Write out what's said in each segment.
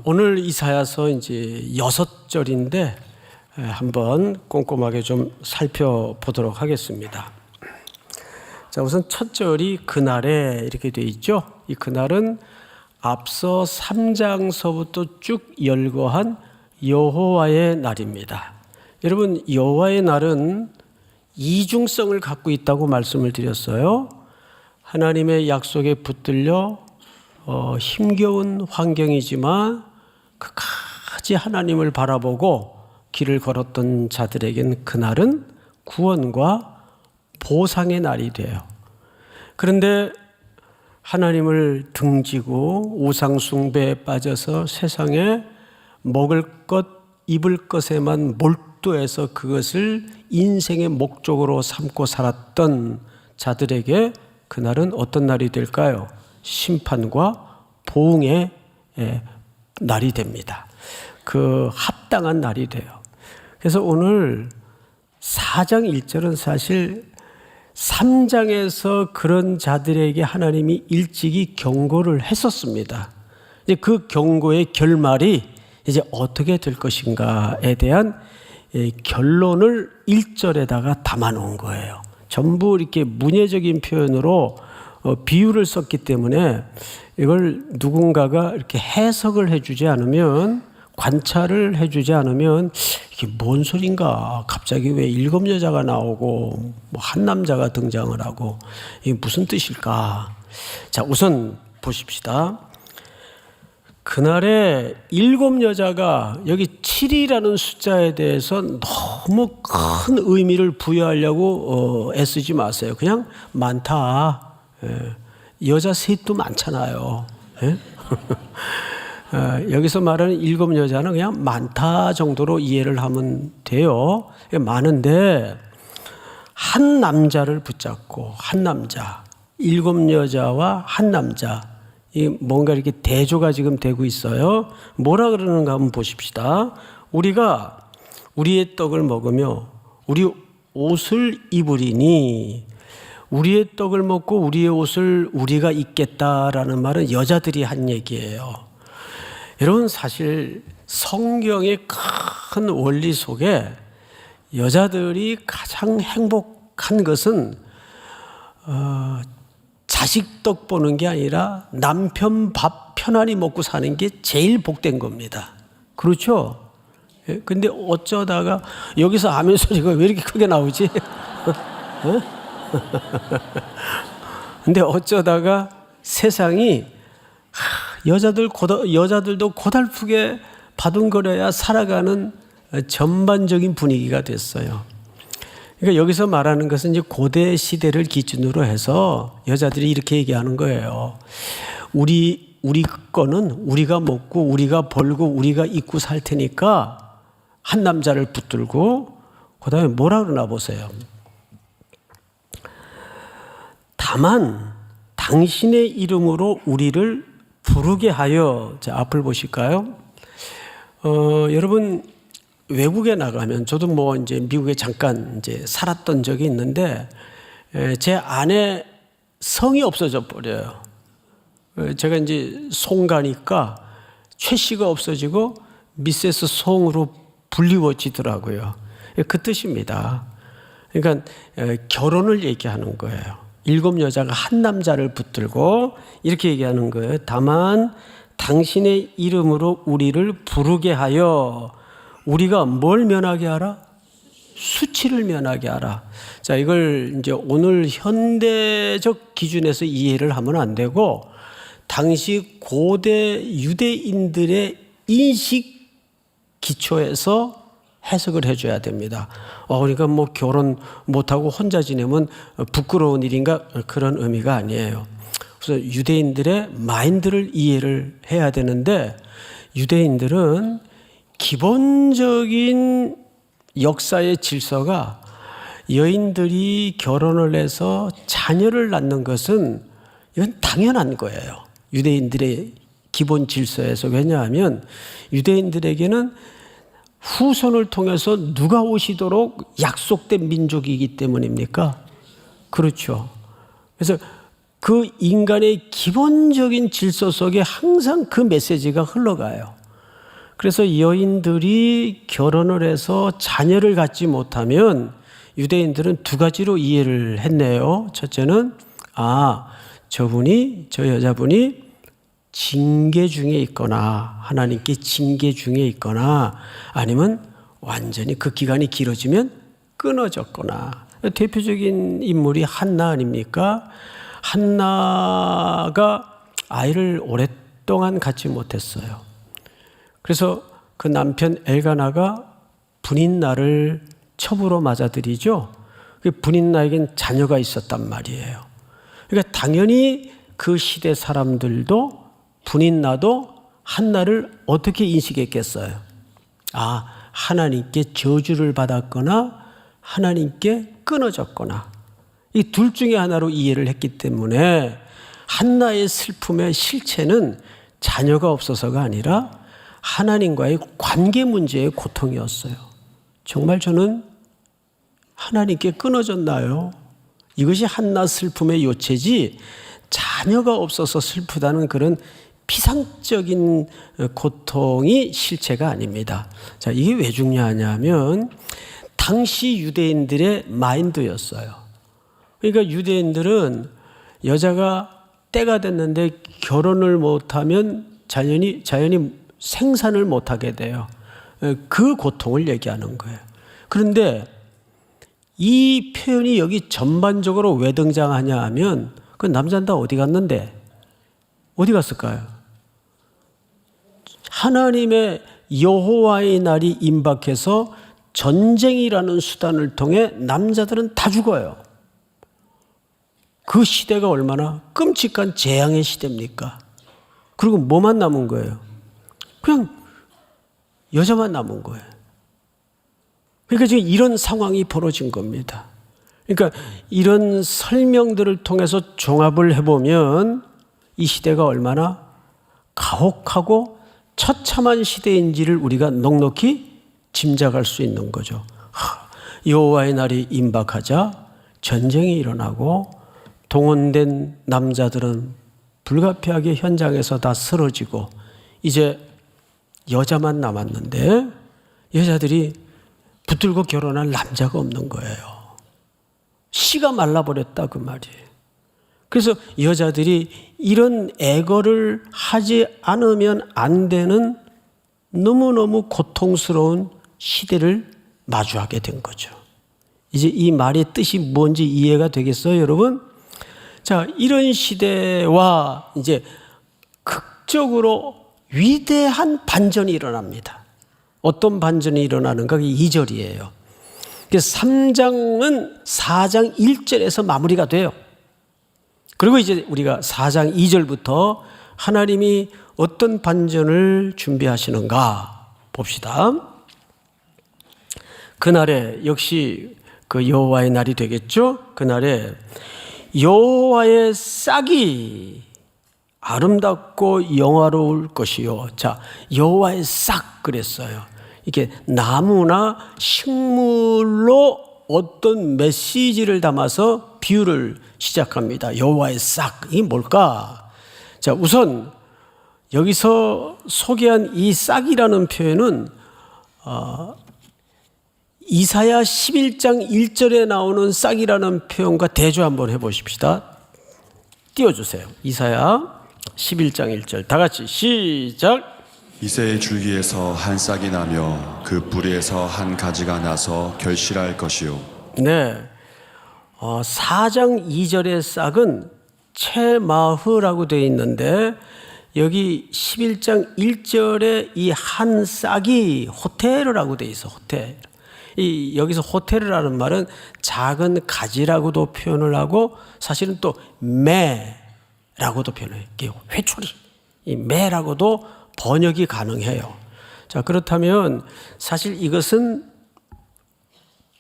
오늘 이사야서 이제 6절인데 한번 꼼꼼하게 좀 살펴보도록 하겠습니다. 자, 우선 첫 절이 그날에 이렇게 되어 있죠. 이 그날은 앞서 3장서부터 쭉 열거한 여호와의 날입니다. 여러분, 여호와의 날은 이중성을 갖고 있다고 말씀을 드렸어요. 하나님의 약속에 붙들려 힘겨운 환경이지만 끝까지 하나님을 바라보고 길을 걸었던 자들에겐 그날은 구원과 보상의 날이 돼요. 그런데 하나님을 등지고 우상 숭배에 빠져서 세상에 먹을 것, 입을 것에만 몰두해서 그것을 인생의 목적으로 삼고 살았던 자들에게 그날은 어떤 날이 될까요? 심판과 보응의 날이 됩니다. 그 합당한 날이 돼요. 그래서 오늘 4장 1절은 사실 3장에서 그런 자들에게 하나님이 일찍이 경고를 했었습니다. 이제 그 경고의 결말이 이제 어떻게 될 것인가에 대한 결론을 1절에다가 담아 놓은 거예요. 전부 이렇게 문예적인 표현으로 비유를 썼기 때문에 이걸 누군가가 이렇게 해석을 해주지 않으면, 관찰을 해주지 않으면 이게 뭔 소린가, 갑자기 왜 7 여자가 나오고 뭐 한 남자가 등장을 하고 이게 무슨 뜻일까. 자, 우선 보십시다. 그날에 7 여자가, 여기 7이라는 숫자에 대해서 너무 큰 의미를 부여하려고 애쓰지 마세요. 그냥 많다. 여자 셋도 많잖아요. 여기서 말하는 7 여자는 그냥 많다 정도로 이해를 하면 돼요. 많은데 한 남자를 붙잡고, 한 남자, 7 여자와 한 남자, 이 뭔가 이렇게 대조가 지금 되고 있어요. 뭐라 그러는가 한번 보십시다. 우리가 우리의 떡을 먹으며 우리 옷을 입으리니, 우리의 떡을 먹고 우리의 옷을 우리가 입겠다라는 말은 여자들이 한 얘기예요. 여러분, 사실 성경의 큰 원리 속에 여자들이 가장 행복한 것은 자식 떡 보는 게 아니라 남편 밥 편안히 먹고 사는 게 제일 복된 겁니다. 그렇죠? 근데 어쩌다가 여기서 아멘 소리가 왜 이렇게 크게 나오지? 근데 어쩌다가 세상이 여자들도 고달프게 바둥거려야 살아가는 전반적인 분위기가 됐어요. 그러니까 여기서 말하는 것은 이제 고대 시대를 기준으로 해서 여자들이 이렇게 얘기하는 거예요. 우리 거는 우리가 먹고 우리가 벌고 우리가 입고 살 테니까, 한 남자를 붙들고 그 다음에 뭐라 그러나 보세요. 다만 당신의 이름으로 우리를 부르게 하여. 자, 앞을 보실까요? 여러분, 외국에 나가면, 저도 뭐 이제 미국에 잠깐 이제 살았던 적이 있는데, 제 아내 성이 없어져 버려요. 제가 이제 송가니까 최 씨가 없어지고 미세스 송으로 불리워지더라고요. 그 뜻입니다. 그러니까 결혼을 얘기하는 거예요. 7 여자가 한 남자를 붙들고 이렇게 얘기하는 거예요. 다만 당신의 이름으로 우리를 부르게 하여. 우리가 뭘 면하게 하라? 수치를 면하게 하라. 자, 이걸 이제 오늘 현대적 기준에서 이해를 하면 안 되고, 당시 고대 유대인들의 인식 기초에서 해석을 해줘야 됩니다. 그러니까 뭐 결혼 못하고 혼자 지내면 부끄러운 일인가, 그런 의미가 아니에요. 그래서 유대인들의 마인드를 이해를 해야 되는데, 유대인들은 기본적인 역사의 질서가, 여인들이 결혼을 해서 자녀를 낳는 것은 이건 당연한 거예요. 유대인들의 기본 질서에서. 왜냐하면 유대인들에게는 후손을 통해서 누가 오시도록 약속된 민족이기 때문입니까? 그렇죠. 그래서 그 인간의 기본적인 질서 속에 항상 그 메시지가 흘러가요. 그래서 여인들이 결혼을 해서 자녀를 갖지 못하면 유대인들은 두 가지로 이해를 했네요. 첫째는 저 여자분이 징계 중에 있거나 하나님께 징계 중에 있거나 아니면 완전히 그 기간이 길어지면 끊어졌거나. 대표적인 인물이 한나 아닙니까? 한나가 아이를 오랫동안 갖지 못했어요. 그래서 그 남편 엘가나가 분인날을 첩으로 맞아들이죠. 그 분인날에겐 자녀가 있었단 말이에요. 그러니까 당연히 그 시대 사람들도 분인나도 한나를 어떻게 인식했겠어요? 하나님께 저주를 받았거나 하나님께 끊어졌거나 이 둘 중에 하나로 이해를 했기 때문에 한나의 슬픔의 실체는 자녀가 없어서가 아니라 하나님과의 관계 문제의 고통이었어요. 정말 저는 하나님께 끊어졌나요? 이것이 한나 슬픔의 요체지 자녀가 없어서 슬프다는 그런 피상적인 고통이 실체가 아닙니다. 자, 이게 왜 중요하냐면 당시 유대인들의 마인드였어요. 그러니까 유대인들은 여자가 때가 됐는데 결혼을 못하면 자연히 생산을 못하게 돼요. 그 고통을 얘기하는 거예요. 그런데 이 표현이 여기 전반적으로 왜 등장하냐 하면 그 남자는 다 어디 갔는데? 어디 갔을까요? 하나님의 여호와의 날이 임박해서 전쟁이라는 수단을 통해 남자들은 다 죽어요. 그 시대가 얼마나 끔찍한 재앙의 시대입니까? 그리고 뭐만 남은 거예요? 그냥 여자만 남은 거예요. 그러니까 지금 이런 상황이 벌어진 겁니다. 그러니까 이런 설명들을 통해서 종합을 해보면 이 시대가 얼마나 가혹하고 처참한 시대인지를 우리가 넉넉히 짐작할 수 있는 거죠. 여호와의 날이 임박하자 전쟁이 일어나고 동원된 남자들은 불가피하게 현장에서 다 쓰러지고 이제 여자만 남았는데 여자들이 붙들고 결혼할 남자가 없는 거예요. 씨가 말라버렸다 그 말이에요. 그래서 여자들이 이런 애거를 하지 않으면 안 되는 너무너무 고통스러운 시대를 마주하게 된 거죠. 이제 이 말의 뜻이 뭔지 이해가 되겠어요, 여러분? 자, 이런 시대와 이제 극적으로 위대한 반전이 일어납니다. 어떤 반전이 일어나는가? 그게 2절이에요. 그래서 3장은 4장 1절에서 마무리가 돼요. 그리고 이제 우리가 4장 2절부터 하나님이 어떤 반전을 준비하시는가 봅시다. 그날에 역시 그 여호와의 날이 되겠죠. 그날에 여호와의 싹이 아름답고 영화로울 것이요. 자, 여호와의 싹 그랬어요. 이게 나무나 식물로 어떤 메시지를 담아서 비유를 시작합니다. 여호와의 싹, 이게 뭘까? 자, 우선 여기서 소개한 이 싹이라는 표현은 이사야 11장 1절에 나오는 싹이라는 표현과 대조 한번 해보십시다. 띄워주세요. 이사야 11장 1절 다 같이 시작. 이새의 줄기에서 한 싹이 나며 그 뿌리에서 한 가지가 나서 결실할 것이요. 네, 4장 2절의 싹은 체마흐라고 되어 있는데 여기 11장 1절에 이 한 싹이 호테르라고 되어 있어. 호테르. 여기서 호테르라는 말은 작은 가지라고도 표현을 하고 사실은 또 매라고도 표현해요. 회초리. 이 매라고도 번역이 가능해요. 자, 그렇다면 사실 이것은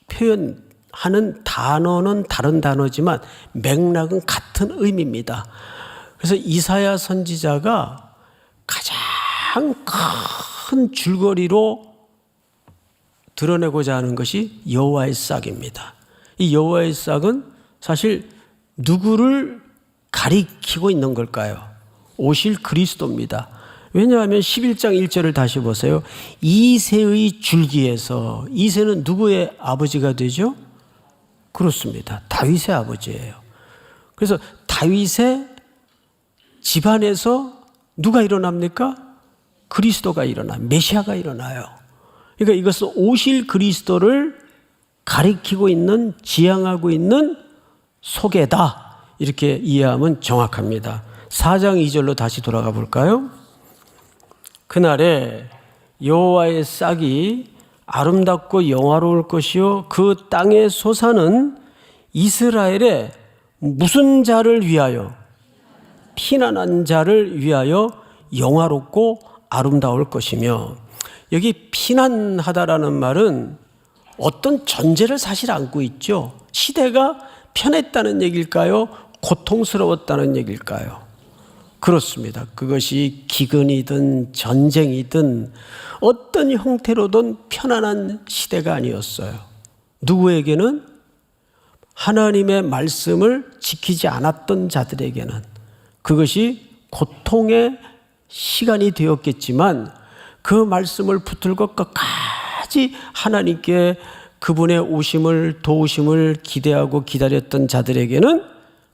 표현하는 단어는 다른 단어지만 맥락은 같은 의미입니다. 그래서 이사야 선지자가 가장 큰 줄거리로 드러내고자 하는 것이 여호와의 싹입니다. 이 여호와의 싹은 사실 누구를 가리키고 있는 걸까요? 오실 그리스도입니다. 왜냐하면 11장 1절을 다시 보세요. 이새의 줄기에서, 이새는 누구의 아버지가 되죠? 그렇습니다. 다윗의 아버지예요. 그래서 다윗의 집안에서 누가 일어납니까? 그리스도가 일어나요. 메시아가 일어나요. 그러니까 이것은 오실 그리스도를 가리키고 있는, 지향하고 있는 소개다. 이렇게 이해하면 정확합니다. 4장 2절로 다시 돌아가 볼까요? 그날에 여호와의 싹이 아름답고 영화로울 것이요 그 땅의 소사는 이스라엘의 무슨 자를 위하여? 피난한 자를 위하여 영화롭고 아름다울 것이며, 여기 피난하다라는 말은 어떤 전제를 사실 안고 있죠. 시대가 편했다는 얘기일까요? 고통스러웠다는 얘기일까요? 그렇습니다. 그것이 기근이든 전쟁이든 어떤 형태로든 편안한 시대가 아니었어요. 누구에게는? 하나님의 말씀을 지키지 않았던 자들에게는 그것이 고통의 시간이 되었겠지만, 그 말씀을 붙들고 끝까지 하나님께 그분의 오심을, 도우심을 기대하고 기다렸던 자들에게는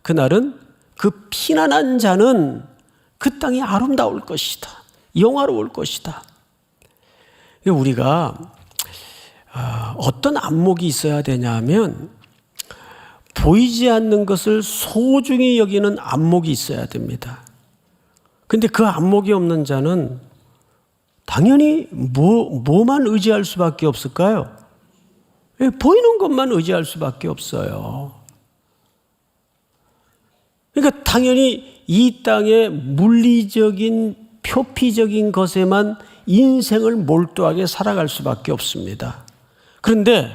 그날은, 그 피난한 자는 그 땅이 아름다울 것이다, 영화로울 것이다. 우리가 어떤 안목이 있어야 되냐면, 보이지 않는 것을 소중히 여기는 안목이 있어야 됩니다. 근데 그 안목이 없는 자는 당연히 뭐만 의지할 수밖에 없을까요? 보이는 것만 의지할 수밖에 없어요. 그러니까 당연히 이 땅의 물리적인 표피적인 것에만 인생을 몰두하게 살아갈 수밖에 없습니다. 그런데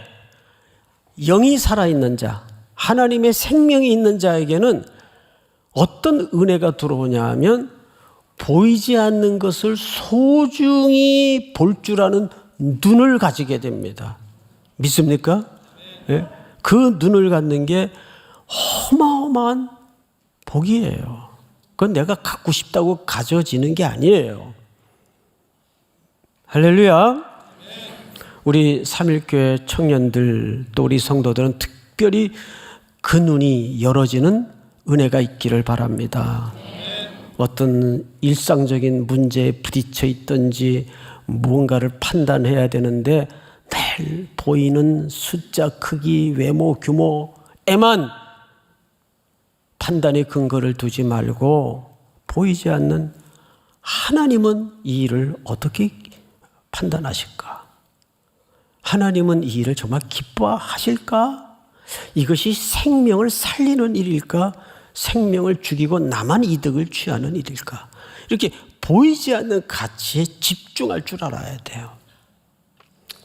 영이 살아있는 자, 하나님의 생명이 있는 자에게는 어떤 은혜가 들어오냐 하면, 보이지 않는 것을 소중히 볼 줄 아는 눈을 가지게 됩니다. 믿습니까? 네. 그 눈을 갖는 게 어마어마한 복이에요. 그건 내가 갖고 싶다고 가져지는 게 아니에요. 할렐루야. 우리 삼일교회 청년들, 또 우리 성도들은 특별히 그 눈이 열어지는 은혜가 있기를 바랍니다. 어떤 일상적인 문제에 부딪혀 있든지 무언가를 판단해야 되는데 늘 보이는 숫자, 크기, 외모, 규모에만 판단의 근거를 두지 말고, 보이지 않는 하나님은 이 일을 어떻게 판단하실까? 하나님은 이 일을 정말 기뻐하실까? 이것이 생명을 살리는 일일까? 생명을 죽이고 나만 이득을 취하는 일일까? 이렇게 보이지 않는 가치에 집중할 줄 알아야 돼요.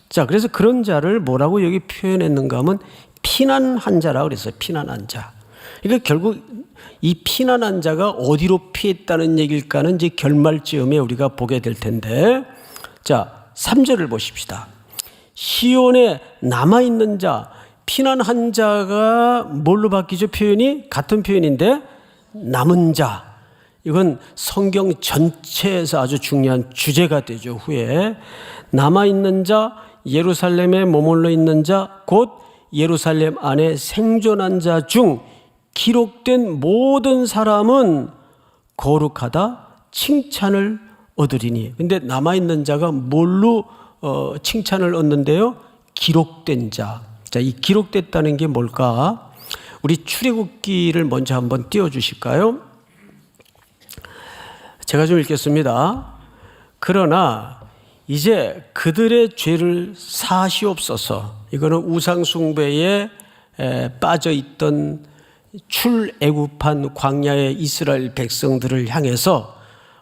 자, 그래서 그런 자를 뭐라고 여기 표현했는가 하면 피난한 자라고 그랬어요. 피난한 자. 그러니까 결국 이 피난한 자가 어디로 피했다는 얘기일까는 이제 결말쯤에 우리가 보게 될 텐데, 자, 3절을 보십시다. 시온에 남아있는 자, 피난한 자가 뭘로 바뀌죠? 표현이 같은 표현인데 남은 자. 이건 성경 전체에서 아주 중요한 주제가 되죠. 후에 남아있는 자, 예루살렘에 머물러 있는 자, 곧 예루살렘 안에 생존한 자 중 기록된 모든 사람은 거룩하다 칭찬을 얻으리니. 근데 남아있는 자가 뭘로 칭찬을 얻는데요? 기록된 자. 자, 이 기록됐다는 게 뭘까? 우리 출애굽기를 먼저 한번 띄워주실까요? 제가 좀 읽겠습니다. 그러나 이제 그들의 죄를 사하시옵소서. 이거는 우상 숭배에 빠져 있던 출애굽한 광야의 이스라엘 백성들을 향해서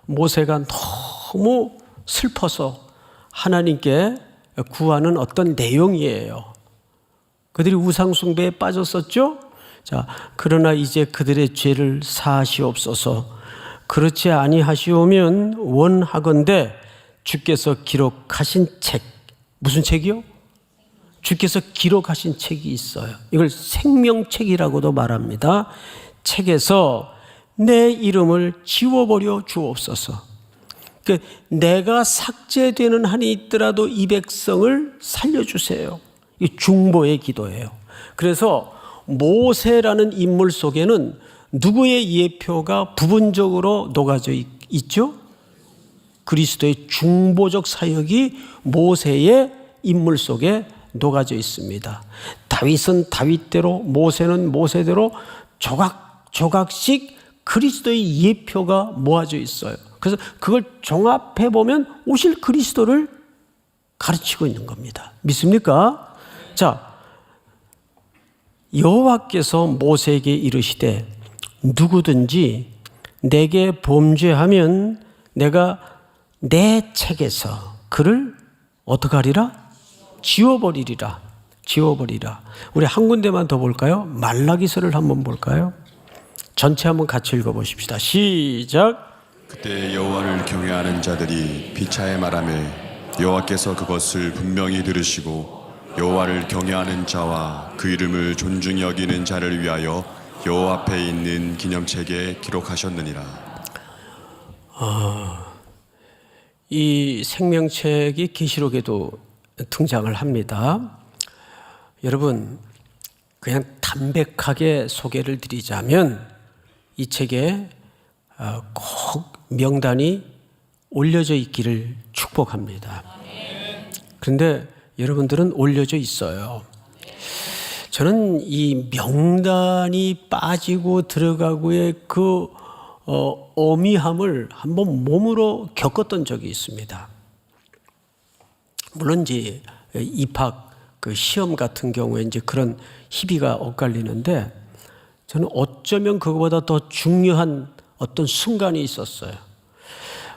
모세가 너무 슬퍼서 하나님께 구하는 어떤 내용이에요. 그들이 우상 숭배에 빠졌었죠? 자, 그러나 이제 그들의 죄를 사하시옵소서. 그렇지 아니하시오면 원하건대 주께서 기록하신 책, 무슨 책이요? 주께서 기록하신 책이 있어요. 이걸 생명책이라고도 말합니다. 책에서 내 이름을 지워버려 주옵소서. 그러니까 내가 삭제되는 한이 있더라도 이 백성을 살려주세요. 이 중보의 기도예요. 그래서 모세라는 인물 속에는 누구의 예표가 부분적으로 녹아져 있죠? 그리스도의 중보적 사역이 모세의 인물 속에 녹아져 있습니다. 다윗은 다윗대로, 모세는 모세대로 조각조각씩 그리스도의 예표가 모아져 있어요. 그래서 그걸 종합해 보면 오실 그리스도를 가르치고 있는 겁니다. 믿습니까? 자, 여호와께서 모세에게 이르시되 누구든지 내게 범죄하면 내가 내 책에서 그를 어떻게 하리라? 지워버리리라. 지워버리라. 우리 한 군데만 더 볼까요? 말라기서를 한번 볼까요? 전체 한번 같이 읽어보십시다. 시작. 그때 여호와를 경외하는 자들이 피차에 말하매 여호와께서 그것을 분명히 들으시고 여호와를 경외하는 자와 그 이름을 존중히 여기는 자를 위하여 여호와 앞에 있는 기념책에 기록하셨느니라. 이 생명책이 계시록에도 등장을 합니다. 여러분, 그냥 담백하게 소개를 드리자면 이 책에 꼭 명단이 올려져 있기를 축복합니다. 그런데 여러분들은 올려져 있어요. 저는 이 명단이 빠지고 들어가고의 그 어미함을 한번 몸으로 겪었던 적이 있습니다. 물론 이제 입학 그 시험 같은 경우에 이제 그런 희비가 엇갈리는데 저는 어쩌면 그거보다 더 중요한 어떤 순간이 있었어요.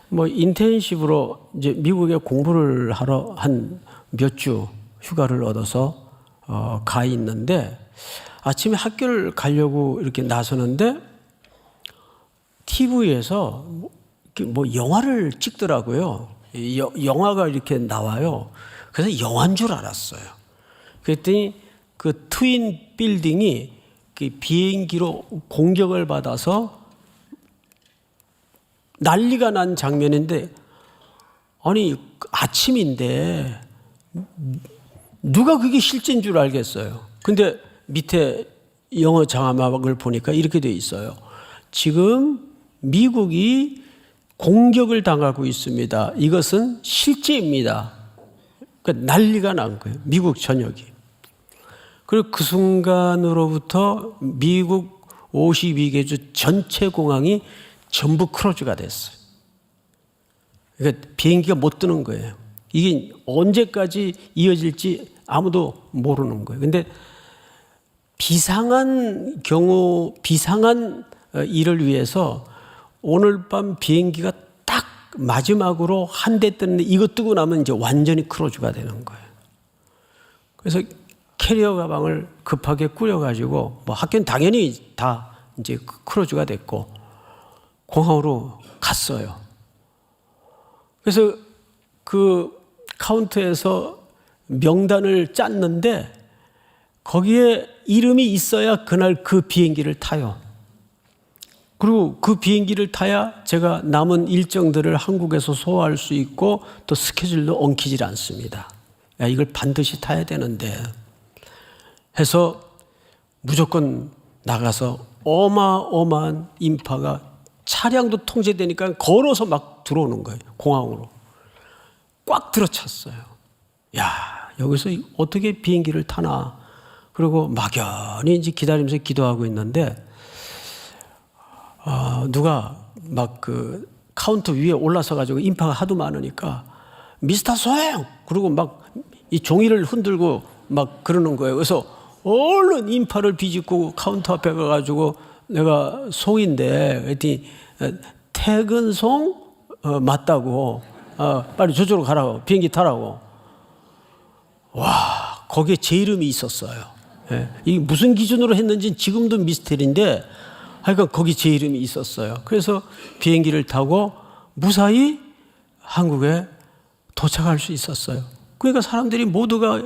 뭐 인텐시브로 이제 미국에 공부를 하러 한 몇 주 휴가를 얻어서 가 있는데 아침에 학교를 가려고 이렇게 나서는데 TV에서 뭐 영화를 찍더라고요. 영화가 이렇게 나와요. 그래서 영화인 줄 알았어요. 그랬더니 그 트윈 빌딩이 그 비행기로 공격을 받아서 난리가 난 장면인데, 아니 아침인데 누가 그게 실제인 줄 알겠어요. 근데 밑에 영어 자막을 보니까 이렇게 돼 있어요. 지금 미국이 공격을 당하고 있습니다. 이것은 실제입니다. 그러니까 난리가 난 거예요. 미국 전역이. 그리고 그 순간으로부터 미국 52개 주 전체 공항이 전부 크로즈가 됐어요. 그러니까 비행기가 못 뜨는 거예요. 이게 언제까지 이어질지 아무도 모르는 거예요. 근데 비상한 경우, 비상한 일을 위해서 오늘 밤 비행기가 딱 마지막으로 한 대 뜨는데 이거 뜨고 나면 이제 완전히 크로즈가 되는 거예요. 그래서 캐리어 가방을 급하게 꾸려가지고 뭐 학교는 당연히 다 이제 크로즈가 됐고 공항으로 갔어요. 그래서 그 카운터에서 명단을 짰는데 거기에 이름이 있어야 그날 그 비행기를 타요. 그리고 그 비행기를 타야 제가 남은 일정들을 한국에서 소화할 수 있고 또 스케줄도 엉키질 않습니다. 야, 이걸 반드시 타야 되는데 해서 무조건 나가서 어마어마한 인파가 차량도 통제되니까 걸어서 막 들어오는 거예요. 공항으로. 꽉 들어찼어요. 야, 여기서 어떻게 비행기를 타나. 그리고 막연히 이제 기다리면서 기도하고 있는데 누가 막 그 카운터 위에 올라서 가지고 인파가 하도 많으니까 미스터 소영! 그리고 막 이 종이를 흔들고 막 그러는 거예요. 그래서 얼른 인파를 비집고 카운터 앞에 가가지고 내가 송인데 그랬더니 퇴근송 맞다고 빨리 저쪽으로 가라고 비행기 타라고. 와, 거기에 제 이름이 있었어요. 예. 이게 무슨 기준으로 했는지 지금도 미스터리인데 하여간 거기 제 이름이 있었어요. 그래서 비행기를 타고 무사히 한국에 도착할 수 있었어요. 그러니까 사람들이 모두가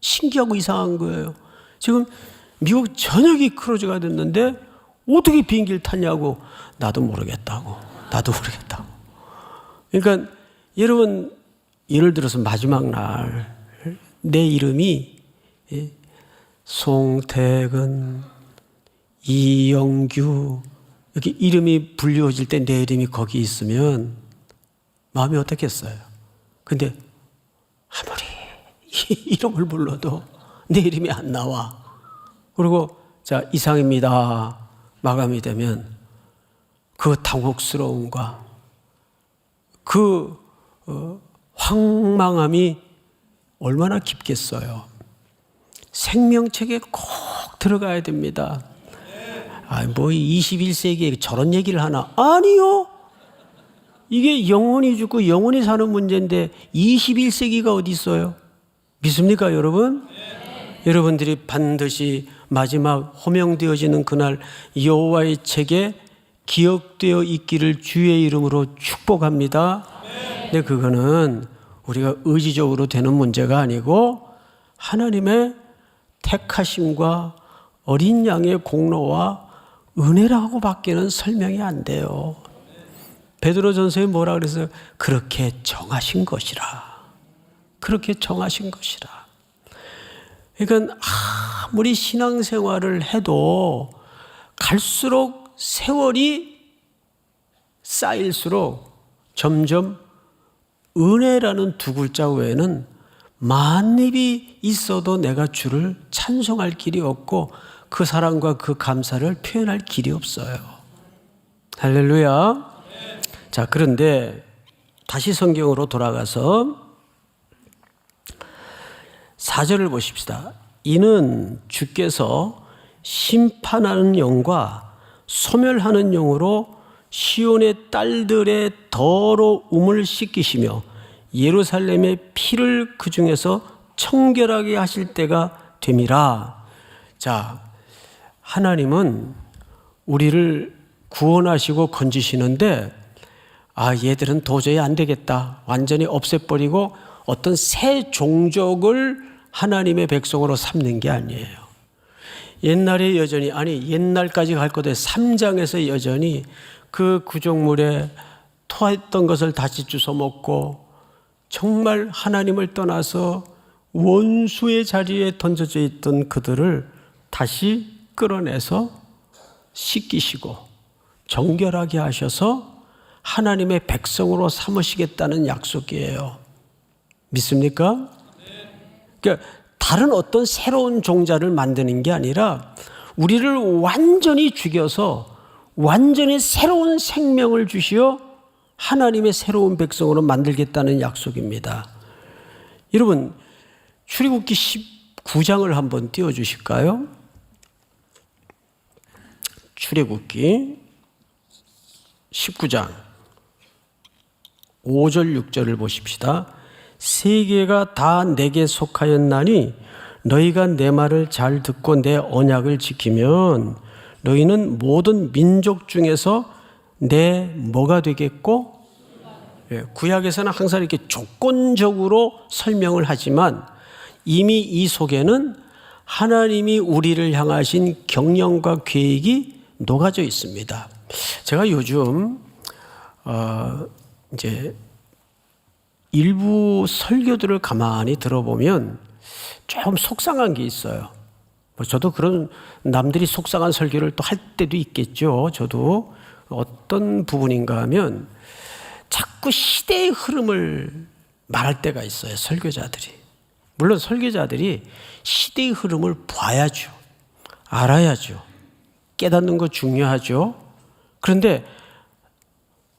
신기하고 이상한 거예요. 지금 미국 전역이 크로즈가 됐는데 어떻게 비행기를 탔냐고. 나도 모르겠다고. 그러니까 여러분, 예를 들어서 마지막 날 내 이름이 송태근, 이영규 이렇게 이름이 불리워질 때 내 이름이 거기 있으면 마음이 어떻겠어요? 근데 아무리 이름을 불러도 내 이름이 안 나와. 그리고 자, 이상입니다. 마감이 되면 그 당혹스러움과 그 황망함이 얼마나 깊겠어요. 생명책에 꼭 들어가야 됩니다. 뭐 21세기에 저런 얘기를 하나? 아니요. 이게 영원히 죽고 영원히 사는 문제인데 21세기가 어디 있어요? 믿습니까, 여러분? 여러분들이 반드시 마지막 호명되어지는 그날 여호와의 책에 기억되어 있기를 주의 이름으로 축복합니다. 근데 그거는 우리가 의지적으로 되는 문제가 아니고 하나님의 택하심과 어린 양의 공로와 은혜라고 밖에는 설명이 안 돼요. 베드로전서에 뭐라 그랬어요? 그렇게 정하신 것이라. 그렇게 정하신 것이라. 그러니까 아무리 신앙생활을 해도 갈수록 세월이 쌓일수록 점점 은혜라는 두 글자 외에는 만입이 있어도 내가 주를 찬송할 길이 없고 그 사랑과 그 감사를 표현할 길이 없어요. 할렐루야. 자, 그런데 다시 성경으로 돌아가서 4절을 보십시다. 이는 주께서 심판하는 영과 소멸하는 영으로 시온의 딸들의 더러움을 씻기시며 예루살렘의 피를 그 중에서 청결하게 하실 때가 됨이라. 자, 하나님은 우리를 구원하시고 건지시는데 얘들은 도저히 안 되겠다. 완전히 없애버리고 어떤 새 종족을 하나님의 백성으로 삼는 게 아니에요. 옛날에 여전히, 옛날까지 갈 거다. 3장에서 여전히 그 구족물에 토했던 것을 다시 주워 먹고 정말 하나님을 떠나서 원수의 자리에 던져져 있던 그들을 다시 끌어내서 씻기시고 정결하게 하셔서 하나님의 백성으로 삼으시겠다는 약속이에요. 믿습니까? 그러니까 다른 어떤 새로운 종자를 만드는 게 아니라 우리를 완전히 죽여서 완전히 새로운 생명을 주시어 하나님의 새로운 백성으로 만들겠다는 약속입니다. 여러분, 출애굽기 19장을 한번 띄워주실까요? 출애굽기 19장 5절 6절을 보십시다. 세계가 다 내게 속하였나니 너희가 내 말을 잘 듣고 내 언약을 지키면 너희는 모든 민족 중에서 내 뭐가 되겠고? 구약에서는 항상 이렇게 조건적으로 설명을 하지만 이미 이 속에는 하나님이 우리를 향하신 경영과 계획이 녹아져 있습니다. 제가 요즘 이제 일부 설교들을 가만히 들어보면 좀 속상한 게 있어요. 저도 그런 남들이 속상한 설교를 또 할 때도 있겠죠. 저도 어떤 부분인가 하면 자꾸 시대의 흐름을 말할 때가 있어요. 설교자들이. 물론 설교자들이 시대의 흐름을 봐야죠. 알아야죠. 깨닫는 거 중요하죠. 그런데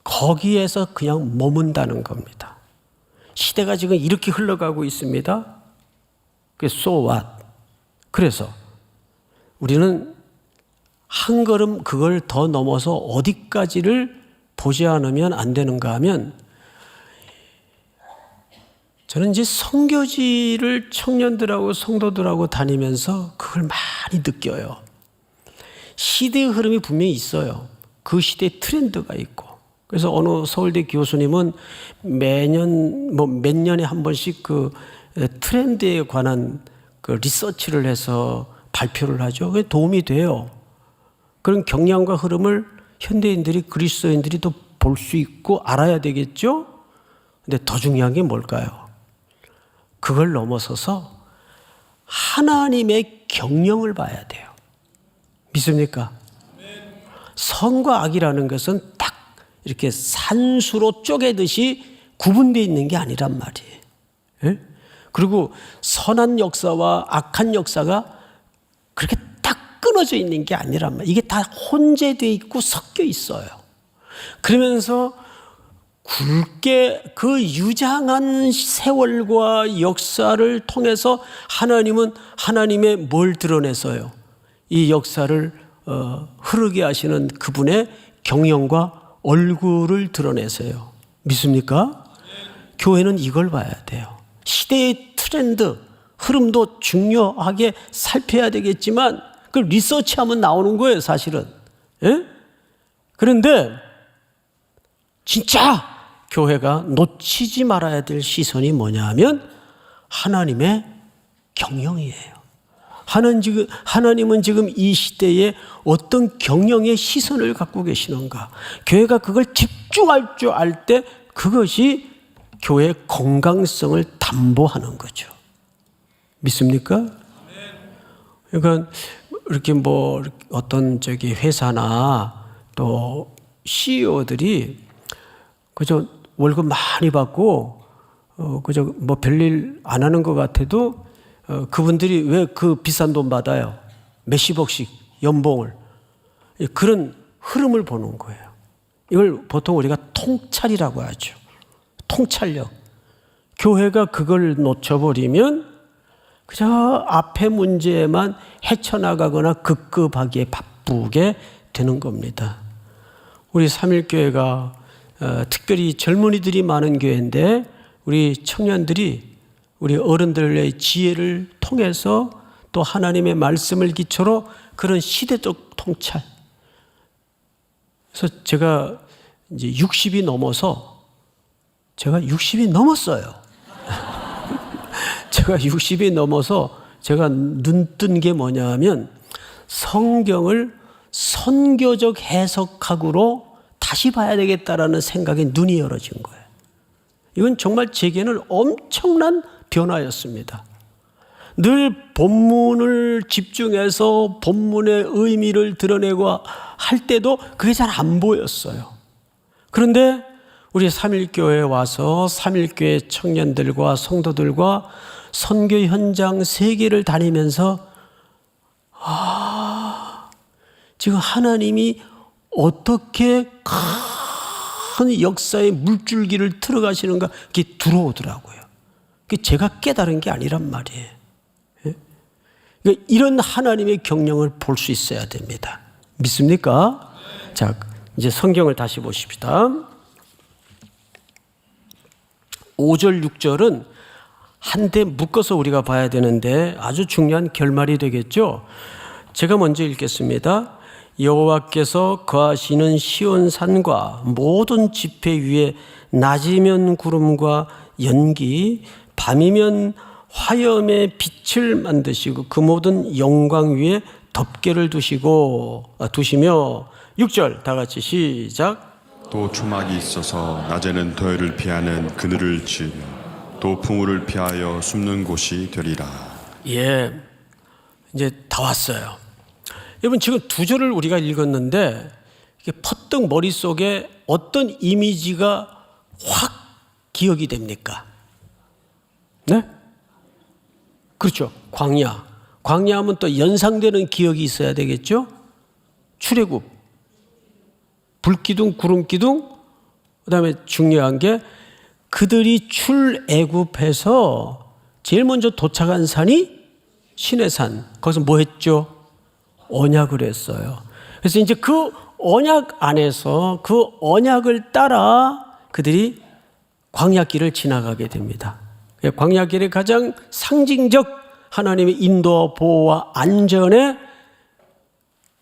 거기에서 그냥 머문다는 겁니다. 시대가 지금 이렇게 흘러가고 있습니다. So what? 그래서 우리는 한 걸음 그걸 더 넘어서 어디까지를 보지 않으면 안 되는가 하면 저는 이제 선교지를 청년들하고 성도들하고 다니면서 그걸 많이 느껴요. 시대의 흐름이 분명히 있어요. 그 시대의 트렌드가 있고. 그래서 어느 서울대 교수님은 매년 몇 년에 한 번씩 그 트렌드에 관한 그 리서치를 해서 발표를 하죠. 그게 도움이 돼요. 그런 경향과 흐름을 현대인들이 그리스도인들이 또 볼 수 있고 알아야 되겠죠? 근데 더 중요한 게 뭘까요? 그걸 넘어서서 하나님의 경영을 봐야 돼요. 믿습니까? 선과 악이라는 것은 딱 이렇게 산수로 쪼개듯이 구분되어 있는 게 아니란 말이에요. 예? 그리고 선한 역사와 악한 역사가 그렇게 딱 끊어져 있는 게 아니란 말이에요. 이게 다 혼재되어 있고 섞여 있어요. 그러면서 굵게 그 유장한 세월과 역사를 통해서 하나님은 하나님의 뭘 드러내서요? 이 역사를 흐르게 하시는 그분의 경영과 얼굴을 드러내세요. 믿습니까? 교회는 이걸 봐야 돼요. 시대의 트렌드, 흐름도 중요하게 살펴야 되겠지만 그걸 리서치하면 나오는 거예요, 사실은. 예? 그런데 진짜 교회가 놓치지 말아야 될 시선이 뭐냐 하면 하나님의 경영이에요. 하나님은 지금 이 시대에 어떤 경영의 시선을 갖고 계시는가. 교회가 그걸 집중할 줄 알 때 그것이 교회의 건강성을 담보하는 거죠. 믿습니까? 그러니까 이렇게 뭐 어떤 회사나 또 CEO들이 그저 월급 많이 받고 그저 뭐 별일 안 하는 것 같아도 그분들이 왜 그 비싼 돈 받아요? 몇십억씩 연봉을. 그런 흐름을 보는 거예요. 이걸 보통 우리가 통찰이라고 하죠. 통찰력. 교회가 그걸 놓쳐버리면 그저 앞에 문제에만 헤쳐나가거나 급급하게 바쁘게 되는 겁니다. 우리 삼일교회가 특별히 젊은이들이 많은 교회인데 우리 청년들이 우리 어른들의 지혜를 통해서 또 하나님의 말씀을 기초로 그런 시대적 통찰. 그래서 제가 이제 60이 넘어서 제가 60이 넘었어요. 제가 60이 넘어서 제가 눈 뜬 게 뭐냐 하면 성경을 선교적 해석학으로 다시 봐야 되겠다라는 생각에 눈이 열어진 거예요. 이건 정말 제게는 엄청난 변화였습니다. 늘 본문을 집중해서 본문의 의미를 드러내고 할 때도 그게 잘 안 보였어요. 그런데 우리 삼일교회에 와서 삼일교회 청년들과 성도들과 선교 현장 세계를 다니면서 지금 하나님이 어떻게 큰 역사의 물줄기를 틀어가시는가 그게 들어오더라고요. 그게 제가 깨달은 게 아니란 말이에요. 그러니까 이런 하나님의 경영을 볼 수 있어야 됩니다. 믿습니까? 자, 이제 성경을 다시 보십시다. 5절, 6절은 한데 묶어서 우리가 봐야 되는데 아주 중요한 결말이 되겠죠. 제가 먼저 읽겠습니다. 여호와께서 거하시는 시온산과 모든 지폐 위에 낮이면 구름과 연기, 밤이면 화염의 빛을 만드시고 그 모든 영광 위에 덮개를 두시며 6절 다 같이 시작. 또 초막이 있어서 낮에는 더위를 피하는 그늘을 지으며 또 풍우를 피하여 숨는 곳이 되리라. 예, 이제 다 왔어요. 여러분 지금 2절을 우리가 읽었는데 이게 퍼뜩 머릿속에 어떤 이미지가 확 기억이 됩니까? 네? 그렇죠. 광야. 광야하면 또 연상되는 기억이 있어야 되겠죠? 출애굽. 불기둥, 구름기둥. 그다음에 중요한 게 그들이 출애굽해서 제일 먼저 도착한 산이 시내산. 거기서 뭐 했죠? 언약을 했어요. 그래서 이제 그 언약 안에서 그 언약을 따라 그들이 광야길을 지나가게 됩니다. 광야길의 가장 상징적 하나님의 인도와 보호와 안전의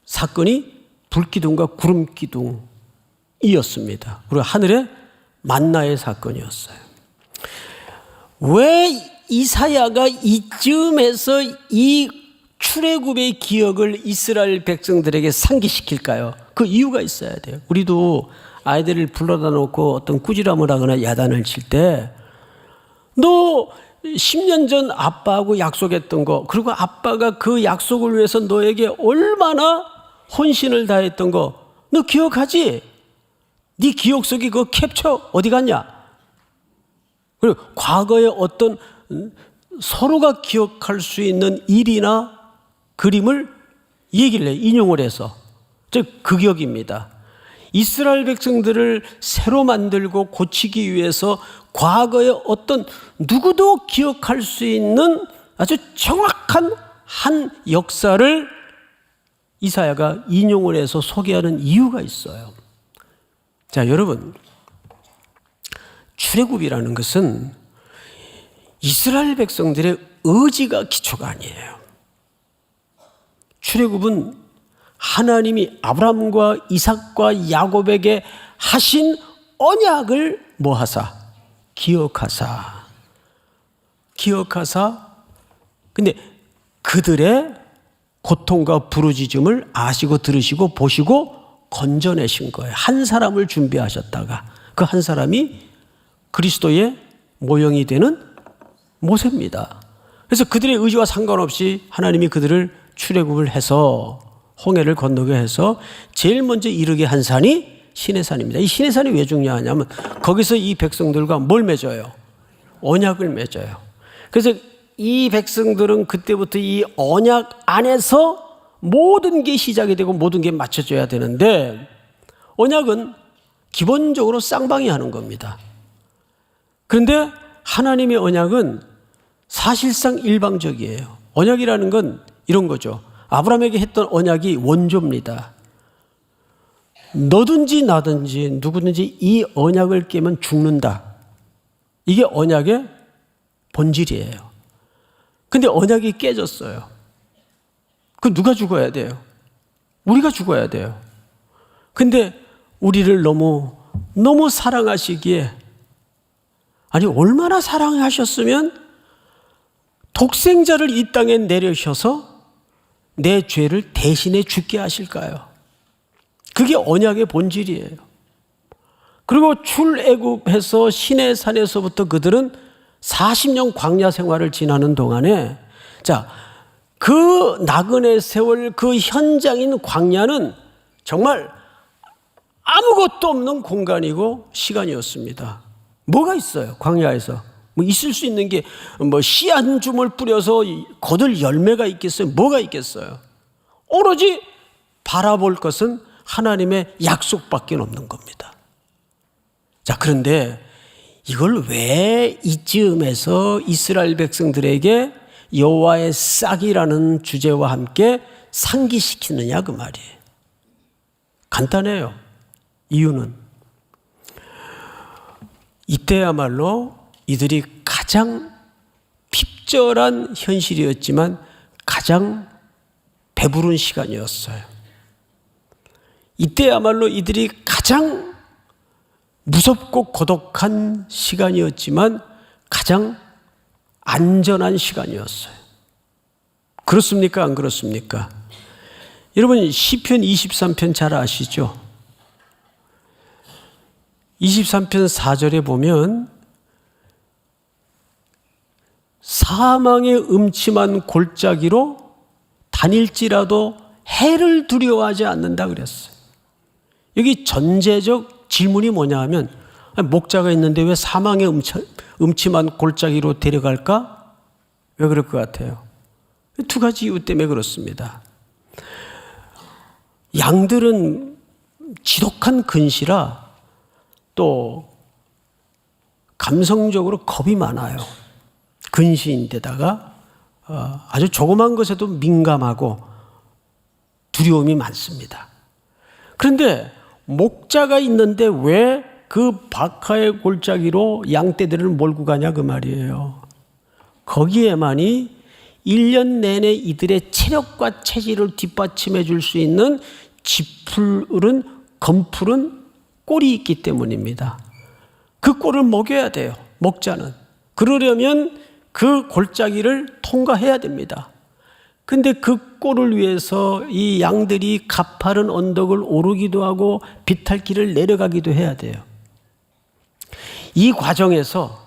사건이 불기둥과 구름기둥이었습니다. 그리고 하늘의 만나의 사건이었어요. 왜 이사야가 이쯤에서 이 출애굽의 기억을 이스라엘 백성들에게 상기시킬까요? 그 이유가 있어야 돼요. 우리도 아이들을 불러다 놓고 어떤 꾸지람을 하거나 야단을 칠 때, 너 10년 전 아빠하고 약속했던 거, 그리고 아빠가 그 약속을 위해서 너에게 얼마나 헌신을 다했던 거 너 기억하지? 네 기억 속에 그 캡처 어디 갔냐? 그리고 과거에 어떤 서로가 기억할 수 있는 일이나 그림을 얘기를 해, 인용을 해서. 즉, 그 기억입니다. 이스라엘 백성들을 새로 만들고 고치기 위해서 과거의 어떤 누구도 기억할 수 있는 아주 정확한 한 역사를 이사야가 인용을 해서 소개하는 이유가 있어요. 자, 여러분, 출애굽이라는 것은 이스라엘 백성들의 의지가 기초가 아니에요. 출애굽은 하나님이 아브라함과 이삭과 야곱에게 하신 언약을 뭐하사? 기억하사. 근데 그들의 고통과 부르짖음을 아시고 들으시고 보시고 건져내신 거예요. 한 사람을 준비하셨다가 그 한 사람이 그리스도의 모형이 되는 모세입니다. 그래서 그들의 의지와 상관없이 하나님이 그들을 출애굽을 해서 홍해를 건너게 해서 제일 먼저 이르게 한 산이 시내산입니다. 이 시내산이 왜 중요하냐면 거기서 이 백성들과 뭘 맺어요? 언약을 맺어요. 그래서 이 백성들은 그때부터 이 언약 안에서 모든 게 시작이 되고 모든 게 맞춰져야 되는데, 언약은 기본적으로 쌍방이 하는 겁니다. 그런데 하나님의 언약은 사실상 일방적이에요. 언약이라는 건 이런 거죠. 아브라함에게 했던 언약이 원조입니다. 너든지 나든지 누구든지 이 언약을 깨면 죽는다. 이게 언약의 본질이에요. 근데 언약이 깨졌어요. 그 누가 죽어야 돼요? 우리가 죽어야 돼요. 근데 우리를 너무 사랑하시기에, 아니 얼마나 사랑하셨으면 독생자를 이 땅에 내려셔서 내 죄를 대신해 죽게 하실까요? 그게 언약의 본질이에요. 그리고 출애굽해서 시내산에서부터 그들은 40년 광야 생활을 지나는 동안에, 자, 그 나그네 세월 그 현장인 광야는 정말 아무것도 없는 공간이고 시간이었습니다. 뭐가 있어요? 광야에서 뭐 있을 수 있는 게 뭐 씨 한 줌을 뿌려서 거둘 열매가 있겠어요? 뭐가 있겠어요? 오로지 바라볼 것은 하나님의 약속밖에 없는 겁니다. 자, 그런데 이걸 왜 이쯤에서 이스라엘 백성들에게 여호와의 싹이라는 주제와 함께 상기시키느냐 그 말이에요. 간단해요. 이유는 이때야말로 이들이 가장 핍절한 현실이었지만 가장 배부른 시간이었어요. 이때야말로 이들이 가장 무섭고 고독한 시간이었지만 가장 안전한 시간이었어요. 그렇습니까? 안 그렇습니까? 여러분 시편 23편 잘 아시죠? 23편 4절에 보면 사망의 음침한 골짜기로 다닐지라도 해를 두려워하지 않는다 그랬어요. 여기 전제적 질문이 뭐냐 하면, 목자가 있는데 왜 사망의 음침한 골짜기로 데려갈까? 왜 그럴 것 같아요? 두 가지 이유 때문에 그렇습니다. 양들은 지독한 근시라 또 감성적으로 겁이 많아요. 근시인데다가 아주 조그만 것에도 민감하고 두려움이 많습니다. 그런데 목자가 있는데 왜 그 박하의 골짜기로 양떼들을 몰고 가냐 그 말이에요. 거기에만이 1년 내내 이들의 체력과 체질을 뒷받침해 줄 수 있는 쥐풀은 검풀은 꼴이 있기 때문입니다. 그 꼴을 먹여야 돼요. 목자는. 그러려면 그 골짜기를 통과해야 됩니다. 근데 그 꼴을 위해서 이 양들이 가파른 언덕을 오르기도 하고 비탈길을 내려가기도 해야 돼요. 이 과정에서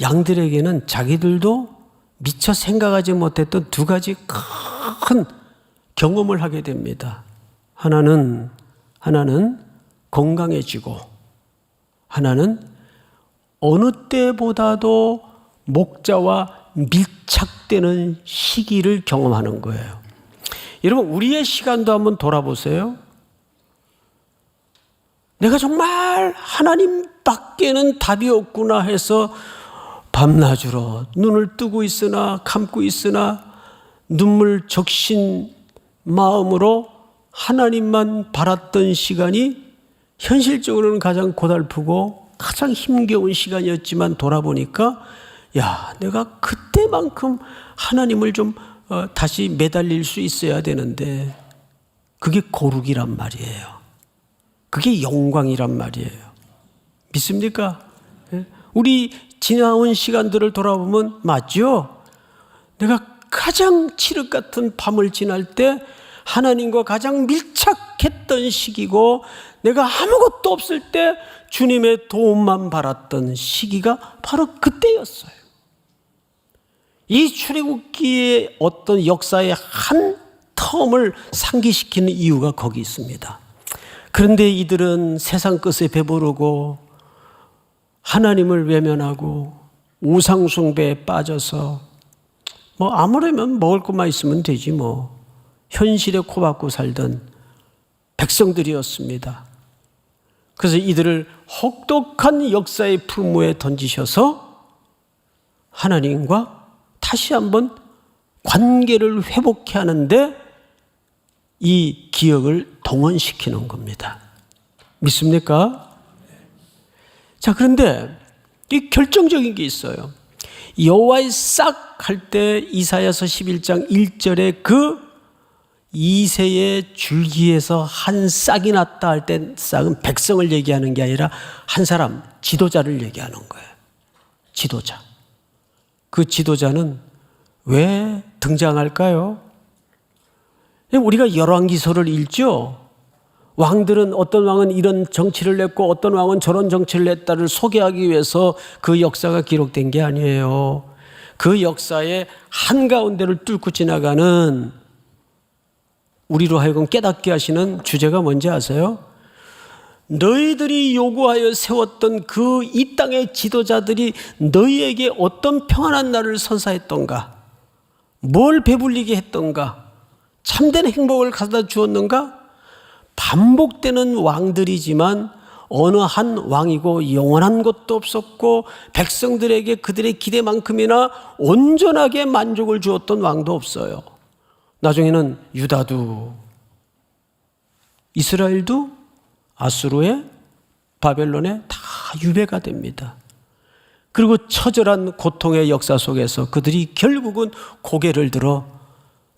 양들에게는 자기들도 미처 생각하지 못했던 두 가지 큰 경험을 하게 됩니다. 하나는 건강해지고, 하나는 어느 때보다도 목자와 밀착되는 시기를 경험하는 거예요. 여러분, 우리의 시간도 한번 돌아보세요. 내가 정말 하나님밖에는 답이 없구나 해서 밤낮으로 눈을 뜨고 있으나 감고 있으나 눈물 적신 마음으로 하나님만 바랐던 시간이 현실적으로는 가장 고달프고 가장 힘겨운 시간이었지만 돌아보니까 야, 내가 그때만큼 하나님을 좀 다시 매달릴 수 있어야 되는데 그게 거룩이란 말이에요. 그게 영광이란 말이에요. 믿습니까? 우리 지나온 시간들을 돌아보면 맞죠? 내가 가장 칠흑 같은 밤을 지날 때 하나님과 가장 밀착했던 시기고 내가 아무것도 없을 때 주님의 도움만 바랐던 시기가 바로 그때였어요. 이 출애굽기의 어떤 역사의 한 텀을 상기시키는 이유가 거기 있습니다. 그런데 이들은 세상 것에 배부르고 하나님을 외면하고 우상 숭배에 빠져서 아무래면 먹을 것만 있으면 되지 현실에 코박고 살던 백성들이었습니다. 그래서 이들을 혹독한 역사의 풀무에 던지셔서 하나님과 다시 한번 관계를 회복해 하는데 이 기억을 동원시키는 겁니다. 믿습니까? 자, 그런데 이 결정적인 게 있어요. 여호와의 싹 할 때 이사야서 11장 1절에 그 이새의 줄기에서 한 싹이 났다 할 때 싹은 백성을 얘기하는 게 아니라 한 사람, 지도자를 얘기하는 거예요. 지도자. 그 지도자는 왜 등장할까요? 우리가 열왕기서를 읽죠. 왕들은 어떤 왕은 이런 정치를 냈고 어떤 왕은 저런 정치를 냈다를 소개하기 위해서 그 역사가 기록된 게 아니에요. 그 역사의 한가운데를 뚫고 지나가는 우리로 하여금 깨닫게 하시는 주제가 뭔지 아세요? 너희들이 요구하여 세웠던 그 이 땅의 지도자들이 너희에게 어떤 평안한 날을 선사했던가? 뭘 배불리게 했던가? 참된 행복을 가져다 주었는가? 반복되는 왕들이지만 어느 한 왕이고 영원한 것도 없었고 백성들에게 그들의 기대만큼이나 온전하게 만족을 주었던 왕도 없어요. 나중에는 유다도 이스라엘도 아수르의 바벨론에 다 유배가 됩니다. 그리고 처절한 고통의 역사 속에서 그들이 결국은 고개를 들어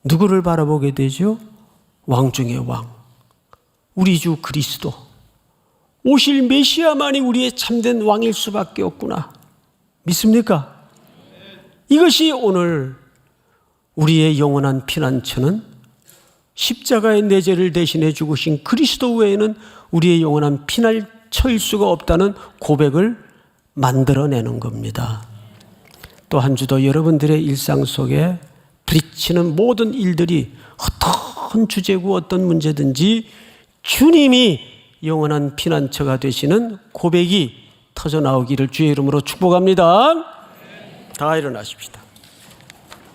누구를 바라보게 되죠? 왕 중의 왕, 우리 주 그리스도, 오실 메시아만이 우리의 참된 왕일 수밖에 없구나. 믿습니까? 이것이 오늘 우리의 영원한 피난처는 십자가의 내 죄를 대신해 죽으신 그리스도 외에는 우리의 영원한 피난처일 수가 없다는 고백을 만들어내는 겁니다. 또 한 주도 여러분들의 일상 속에 부딪히는 모든 일들이 어떤 주제고 어떤 문제든지 주님이 영원한 피난처가 되시는 고백이 터져나오기를 주의 이름으로 축복합니다. 다 일어나십시다.